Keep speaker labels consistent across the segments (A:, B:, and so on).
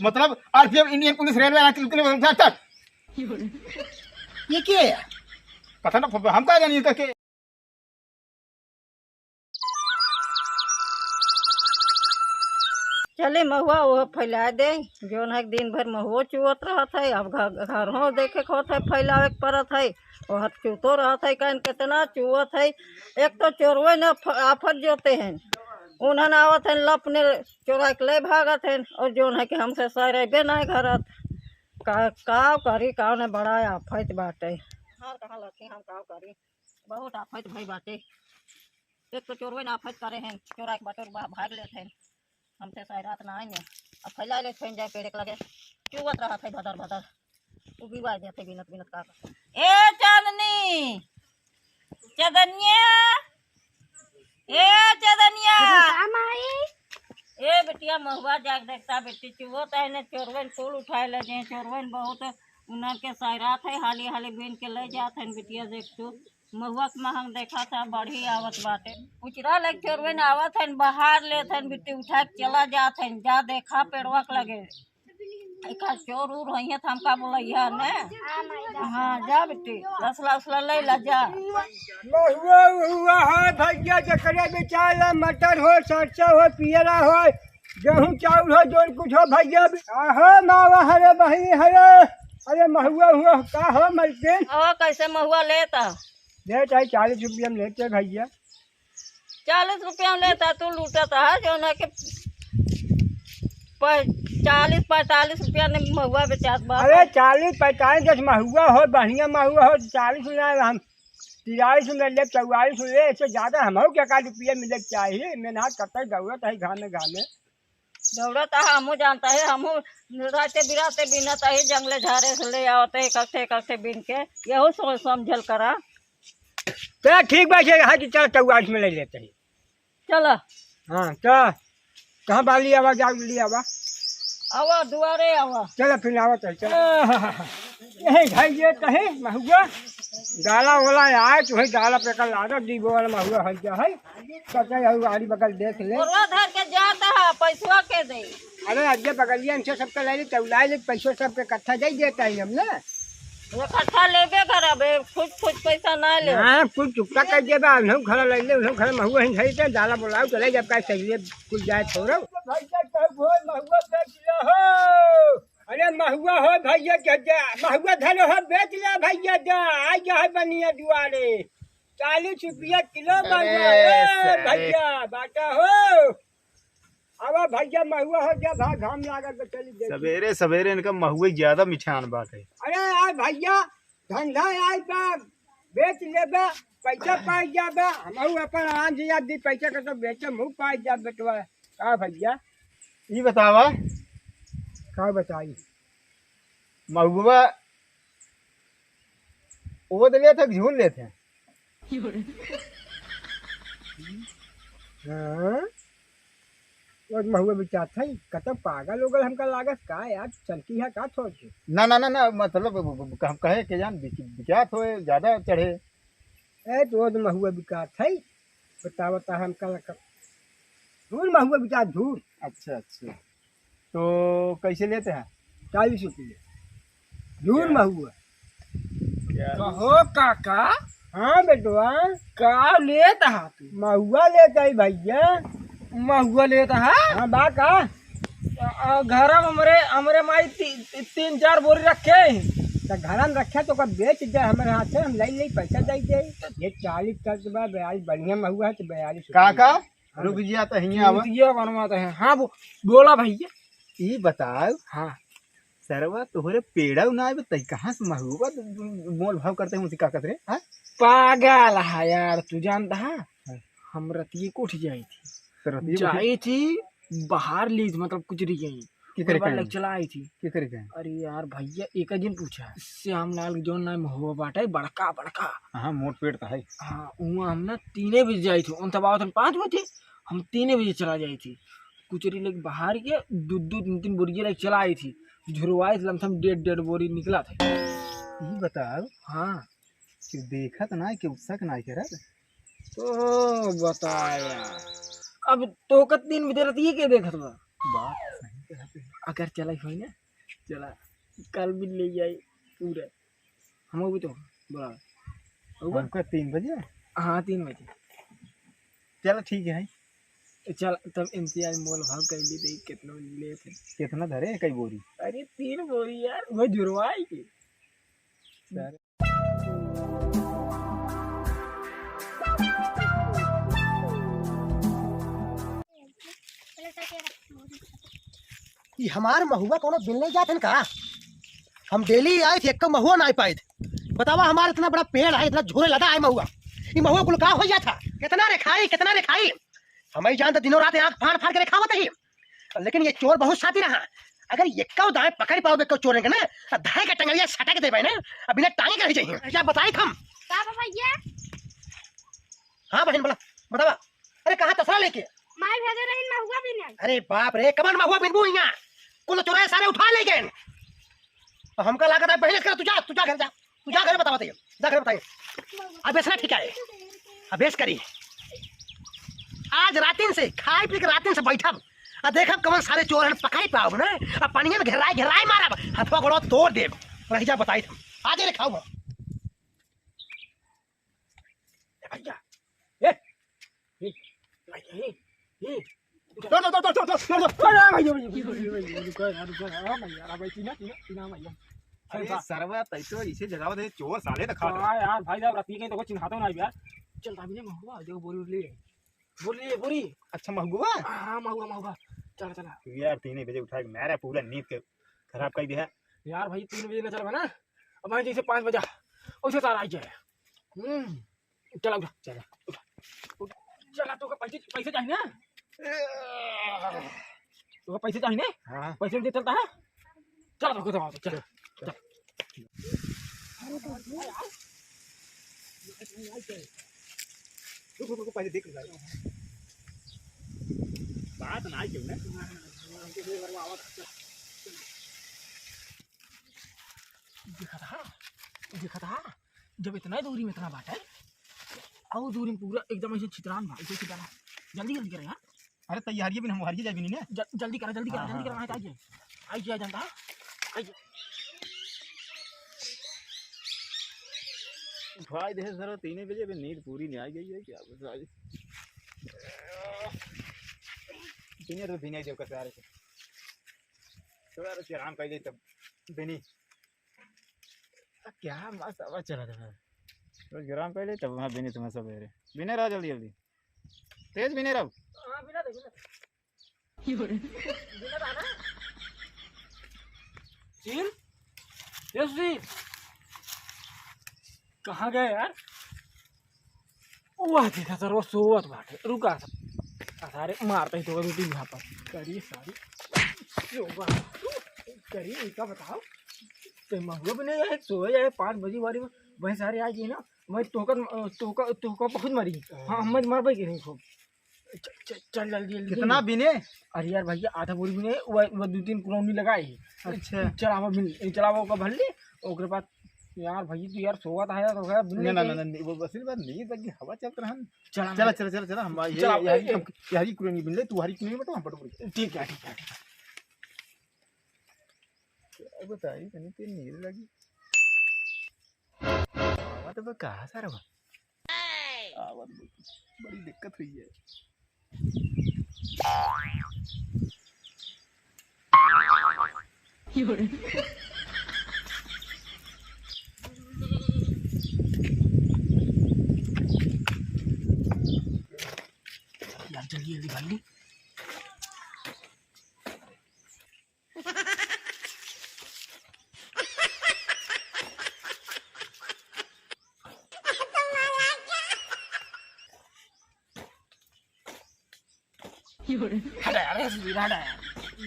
A: मतलब RPF Indian police railway ये क्या है? पता ना हम क्या जानिए तक के।
B: चले महुआ वो फैला दे जोन है दिन भर महुओ चुवत रहत है। अब घर हो देखे के होत है फैलावे के परत है और चुतो रहत है कहन कितना चुवत है। एक तो चोरवे न आफत जोते हैं उन्हन आवत है लपने चोरा के ले भागत है और जोन है कि हमसे सरेबे नहीं घरत का करी का ने बड़ा आफत बाटे। हाँ कहाँ लती हम का करी बहुत आफत भाई बाटे। एक तो चोरवे न आफत करे हैं चोरा के बटोर भाग लेते हैं हमसे रात ना आएंगे अब फैला ले फेंक जाए पेड़ लगे चुवत रहा था भदर भदर वो भी बाज जाते बिनत बिनत का ए चांदनी चदनिया ए चदनिया ए बेटिया महुआ जाग देखता बेटी चुवत है ने चोरवन फूल उठाए ले जे चोरवन बहुत उनर के सैरात है हाली हाली बीन के ले जात है बेटिया देख तू महुआ के महंग देखा था बढ़ी आवत बाटे उचरा लग चोरवे न आवत है बाहर लेत है बिट्टी उठा के चला जात है जा देखा पेड़वा के लगे एक चोर उर है हमका बोलैया ने। हाँ जा बेटी रसला उसला ले ला जा
C: महुआ हुआ है भैया जकरे बेचारा मटर हो सरसों हो पियरा हो गेहूं चाउर हो जो कुछ हो भैया हो मावा हरे बही हरे अरे महुआ हुआ का हो मलके
B: ओ कैसे महुआ लेता
C: लेते है 40 रुपया में लेते भैया
B: 40 रुपया में लेता तू लूटता है जो ना के 40-45 रुपया ने महुआ बेचात बा।
C: अरे 40-45 दस महुआ हो बढ़िया महुआ हो 40 हम 43 में ले 44 ले इससे ज्यादा हम क्या का रुपया मिले चाहिए मेहनत करते दौड़त है घामे घामे
B: दौड़त है हमू जानता है हमू राते बिराते बिनत है जंगले झारे से ले आवते इकट्ठे बिन के यही सोच समझल करा
C: चलो ठीक बात है हाँ चल 44 में ले लेते हैं
B: चलो।
C: हाँ तो कहाँ बाली आवा जा लिया आवा
B: आवा दुआरे आवा
C: चलो फिर आवा चल यही भाई ये कहे महुआ डाला वाला आए तो डाला पे कल आदत दी वाला महुआ हल जा है कटे आड़ी बगल देख ले
B: बोरवा धर के जाता है पैसा के दे
C: अरे अज्जे बगलिया इनसे सबके ले चौला ले पैसों सबके इकट्ठा दे देता है हमने
B: इकट्ठा लेबे करबे कुछ पैसा ना ले।
C: हाँ कुछ चुपता कर दे बा हम खड़ा ले ले हम खड़ा महुआ hin सही से डाला बोलाओ चले जब का सही कुछ जाए छोड़ो भैया कब हो महुआ बेच लो हो अरे महुआ हो भैया क्या महुआ धनो हो बेच लो भैया जा आ जा बनिया दुआरे 40 रुपया किलो महुआ भैया बाटा हो अब भैया महुआ हो जा भाग घाम लागत तो चली
A: सवेरे सवेरे इनका महुआ ज्यादा मिठान बात है।
C: अरे यार भैया धंधा आए बा बेच लेबा पैसा पाई जाबा हम अपन आराम से याद दी पैसा का तो बेचे मुँह पाई जा बेटवा का भैया
A: ये बतावा
C: का बताई
A: महुआ वो दलिया था झूल लेते हैं।
C: हाँ और महुआ बेचा था कतब पागल हो गल हमका लागत का यार चलती है का थोड़
A: ना ना ना ना मतलब हम कहे के जान क्या थो ज्यादा चढ़े
C: ए तो महुआ बिका था बता बता हमका धूल महुआ बिका धूल।
A: अच्छा अच्छा तो कैसे लेते हैं
C: 40 रुपये धूल महुआ
D: कहो काका
C: हाँ बेटवा
D: का लेता है तू
C: महुआ लेता है भैया
D: महुआ लेता है।
C: हाँ बा का
D: घर हमरे माई 3-4 बोरी रखे
C: तो घर में रखे तो कब बेच दे हमारे हाथ से हम ले पैसा दे दे ये 40 तक के बाद 42 बढ़िया महुआ है तो 42
A: काका रुक जिया तो
D: ये बनवाते हैं। हाँ बोला भैया
A: ये बताओ
D: हाँ
A: सरवा तोहरे पेड़ा उनाए बताई कहाँ से महुआ मोल भाव करते हैं का कतरे हाँ
D: पागल है यार तू जानता है हम रतिये को उठ जाई थी बाहर ली मतलब कुछ रही गई
A: कितने
D: चला आई थी
A: कितने
D: अरे यार भैया एक दिन पूछा श्याम लाल जो नाम हुआ बाटा बड़का बड़का
A: हाँ मोट पेड़ तो है
D: हाँ वहाँ हम ना 3 बजे जाई थी उन तब 5 बजे हम 3 बजे चला जाई थी कुचरी लेके बाहर के 2-3 बोरी लेके चला आई थी झुरवाई लमसम 1.5 बोरी निकला था।
A: ये बताओ
D: हाँ
A: कि देखा तो ना कि उसक ना करा
D: तो बताया अब तो 3 बजे रतिये के देखत बा
A: बात सही कहते हैं।
D: अगर चला हो ना चला कल भी ले जाए पूरा हम भी तो बोला होगा
A: हमको 3 बजे।
D: हाँ 3 बजे
A: चलो ठीक है।
D: चल तब इम्तियाज मोल भाव कर ली तो कितना ले थे
A: कितना धरे कई बोरी?
D: अरे 3 बोरी यार वो जुड़वाई के
A: सर
E: ये हमार महुआ कोनो बिलने जाते का? हम डेली आए थे एक महुआ ना पाए थे। बतावा हमारा इतना बड़ा पेड़ है, इतना झोले लगा है महुआ, ये महुआ कुल का हो गया था? कितना रे खाई हमें जानते दिनों रात आँख फाड़ फाड़ के खावत ही। लेकिन ये चोर बहुत साथी रहा। अगर ये कौ दाएं पकड़ पाओगे को चोर ना धाय का टंगड़िया सटा के देबे ना बिना टांगे के रह जाइए। क्या बताई हम
F: का भैया?
E: हाँ बहन बोला बतावा। अरे कहाँ तसला लेके?
F: माय भेजे रही महुआ भी नहीं।
E: अरे बाप रे कमान महुआ बिनबू यहाँ कुल चोराए सारे उठा ले गए। हमका लागत है पहले कर तू जा घर बता बताइए जा घर बताइए। अब बेचना ठीक है अब बेच करी आज रातिन से खाए पी के रातिन से बैठब आ देखब कौन सारे चोर हैं पकड़ पाओ ना अब पानी में घेराई मारब हथवा गोड़वा तोड़ देब रह जा बताई तुम आज रे खाओ भैया
A: अरे सरवा तैतो इसे जगह दे चोर साले ना खा
D: यार भाई साहब राती के तो कुछ चिन्हाता ना यार चल भाभी ने महुआ देखो बोरी बोरी
A: अच्छा महुआ।
D: हाँ महुआ चल चला
A: यार 3 बजे उठा के मेरा पूरा नींद के खराब कर दिया
D: यार भाई 3 बजे ना चल ना अब भाई जैसे 5 बजा उसे तार आ जाए चला उठा चला तो पैसे चाहिए ना तो पैसे चाहिए ना
A: हाँ
D: पैसे दे चलता है चल तो दबाओ चल
A: रुको पहले देख लो बात ना क्यों ना
D: देखा था जब इतना दूरी में इतना बाटा है और दूरी में पूरा एकदम ऐसे छितरान भाई ऐसे छितरान जल्दी करें यार।
A: अरे तैयारी भी हम हारिए जाए भी नहीं ना
D: जल्दी करा आइए जनता आइए
A: भाई देख सर 3 बजे भी नींद पूरी नहीं आ गई है क्या बस आज दिन तो दिन देव का रहे थोड़ा तो आराम कर ले तब बिनी क्या मस्त आवाज चला था रोज आराम कर ले तब वहाँ बिनी तुम्हें सब बिने रहो जल्दी तेज बिने रहो
D: कहाँ गए यार? वाह देखा सर वो सोवत बाटे रुका सारे मारते ही तो रोटी यहाँ पर करिए सारी करिए इनका बताओ तो महुआ भी नहीं आए सोए जाए 5 बजे बारी में वही सारे आ गए ना मैं टोका बहुत मरी हाँ हम मर भाई नहीं खूब चल जल्दी
A: कितना बिने?
D: अरे यार भैया आधा बोरी भी नहीं वो 2-3 कॉलोनी लगाई।
A: अच्छा
D: चलावा का भर ली ओकरे बाद यार भाई तू यार सोवा था तो गया
A: ना वो बस बात नहीं तक हवा चलत रहन चला हम यारी कुरंगी बिन ले तू हरी कुरंगी में तो हम पड़
D: ठीक है
A: अब बताई तनी ते नींद लगी आवा तो कहां सारा आवा बड़ी दिक्कत हुई है
D: यार जल्दी भाई ली हटा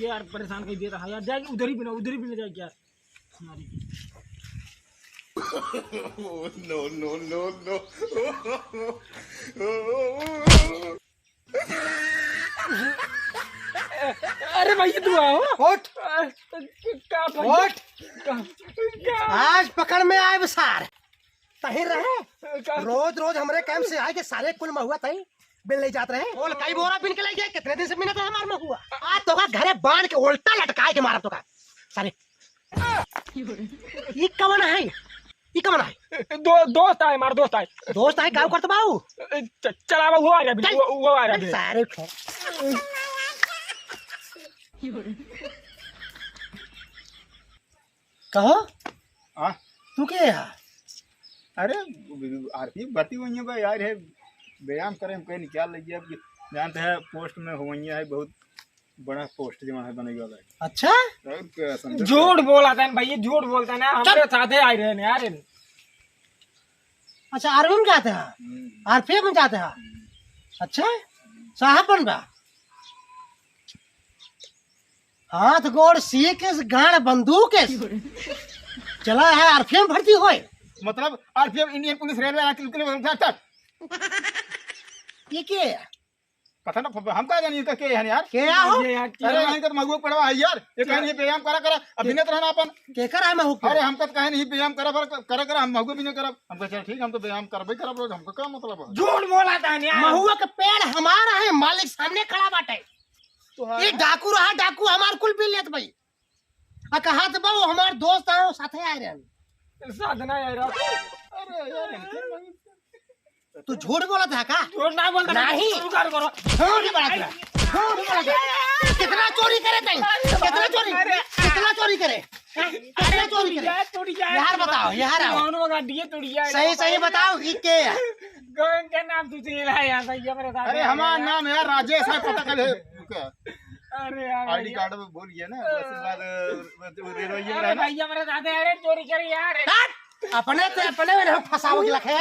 D: यार परेशान कर दे रहा यार जाएगी उधर ही बिना जाएगी यार हमारी अरे भाई तू आओ
E: आज पकड़ में आए सार तही रहे रोज हमरे कैंप से आए के सारे कुल महुआ तही बिन ले जात रहे बोल कई बोरा बिन के ले गए कितने दिन से मिलत रहे हमार महुआ आज तो का घरे बांध के उल्टा लटकाए के मारा तो का सारे ये कवन है ये कवन है
D: दोस्त आए मार दोस्त आए
E: दोस्त है गाँव करते बाबू
D: चला वो आ रहा है वो आ रहा है
E: सारे कहो
A: हाँ
E: तू क्या है
A: अरे आरती भर्ती हुई है भाई यार है व्यायाम करें हम कहीं निकाल लीजिए अब जानते हैं पोस्ट में हुई है बहुत बड़ा पोस्ट जमा है बनेगा भाई
E: अच्छा
D: झूठ बोला था भैया झूठ बोलता ना हमारे साथ आए रहे हैं यार
E: अच्छा आर्मी में जाते हैं आरपीएफ में जाते हैं अच्छा साहब बन बा हाथ गोड़ सीख गाड़ बंदूक चला है आरपीएफ भर्ती होए
A: मतलब आरपीएफ इंडियन पुलिस रेलवे
E: ये क्या है
A: पता ना हम का जानिए तो के है यार
E: क्या हो
A: अरे नहीं तो मगुआ पड़वा है यार ये कहीं नहीं व्यायाम करा करा अभिनेत रहना अपन
E: के कर है महू
A: अरे हम तो कहे नहीं व्यायाम करा हम मगुआ भी नहीं करब हम कह चल ठीक हम तो व्यायाम करबे करब रोज हमको क्या मतलब है
D: झूठ बोला था यार
E: महुआ का पेड़ हमारा है मालिक सामने खड़ा बाटे ये डाकू रहा डाकू हमार कुल भी लेत भाई आ कहा तो बाबू हमार दोस्त आए साथे आए रहे
D: साधना यार
A: अरे यार
E: तू झूठ बोला था का
D: झूठ ना बोलता
E: नहीं।
D: स्वीकार करो
E: झूठ बोला था झूठ बोला था कितना चोरी करे तई कितना चोरी करे कितना चोरी करे यार बताओ यार आओ
D: कौन होगा डीए तोड़िया
E: सही सही बताओ ये क्या है
D: कौन का नाम तुझे लाया यहाँ भैया मेरे साथ
A: अरे हमारा नाम यार राजेश है पता कर
D: अरे यार
A: आईडी कार्ड में बोल गया ना उसके बाद रेलवे में
D: अरे
A: रहना
D: भैया मेरे साथ अरे चोरी करी यार
E: अपने में फंसाओ के लखे